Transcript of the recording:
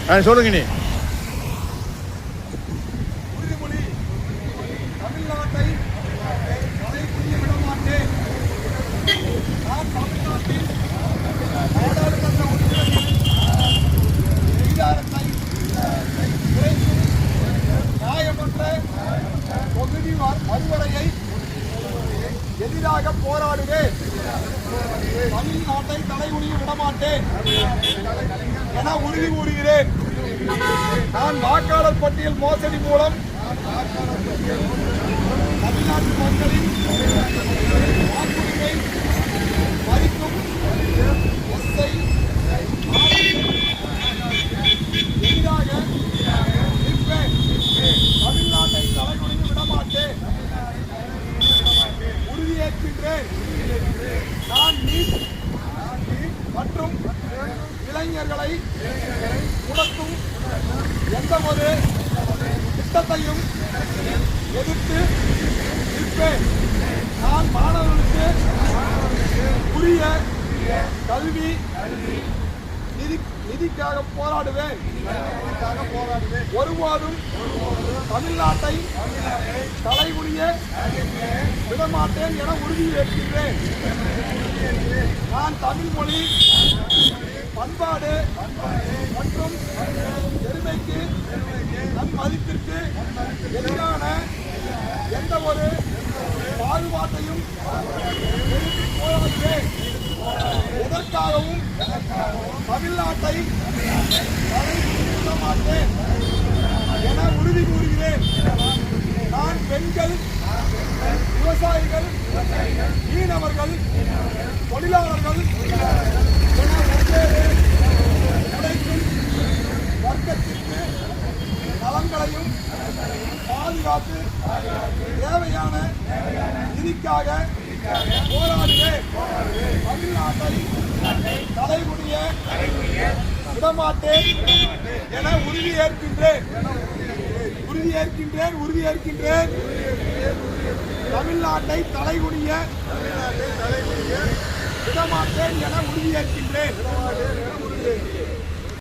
சொல்லுங்க நீ. உறுதிமொழி. தமிழ்நாட்டை தலைகுனிய விட மாட்டேன். நான் தமிழ்நாட்டில் நாடாளுமன்ற உறுப்பினர்களின் அதிகாரத்தை குறைக்கும் நியாயமற்ற தொகுதி மறுவரையை எதிராக போராடுவேன். தமிழ்நாட்டை தலைகுனிய விடமாட்டேன் என உறுதி கூறுகிறேன். நான் வாக்காளர் பட்டியல் மோசடி மூலம் தமிழ்நாட்டு மக்களின் வாக்குரிமை மதிக்கும் எஸ்ஐ எதிராக நிற்பேன். தமிழ்நாட்டை தலைகுனிய விடமாட்டேன். உறுதியேற்கின்றேன். நான் நீட் மற்றும் இளைஞர்களை முடக்கும் எந்த ஒரு திட்டத்தையும் எதிர்த்து நிற்பேன். நான் மாணவர்களுக்கு உரிய கல்வி நிதிக்காக போராடுவேன். ஒருபோதும் தமிழ்நாட்டை தலைகுனிய விடமாட்டேன் என உறுதியேற்கின்றேன். நான் தமிழ் மொழி, பண்பாடு மற்றும் பெருமைக்கு நம் மதிப்பிற்கு எதிரான எந்த ஒரு பாகுபாட்டையும் போராடுவேன். எதற்காகவும் தமிழ்நாட்டை தலைவிட மாட்டேன் என உறுதி கூறுகிறேன். நான் பெண்கள், விவசாயிகள், மீனவர்கள், தொழிலாளர்கள் என வெவ்வேறு உழைக்கும் வர்க்கத்திற்கு நலன்களையும் பாதுகாத்து தேவையான நிதிக்காக போராடுவேன். தமிழ்நாட்டை தலைகுனிய விடமாட்டேன் என உறுதியேற்கின்றேன். தமிழ்நாட்டை தலைகுனிய விடமாட்டேன் என உறுதியேற்கின்றேன்.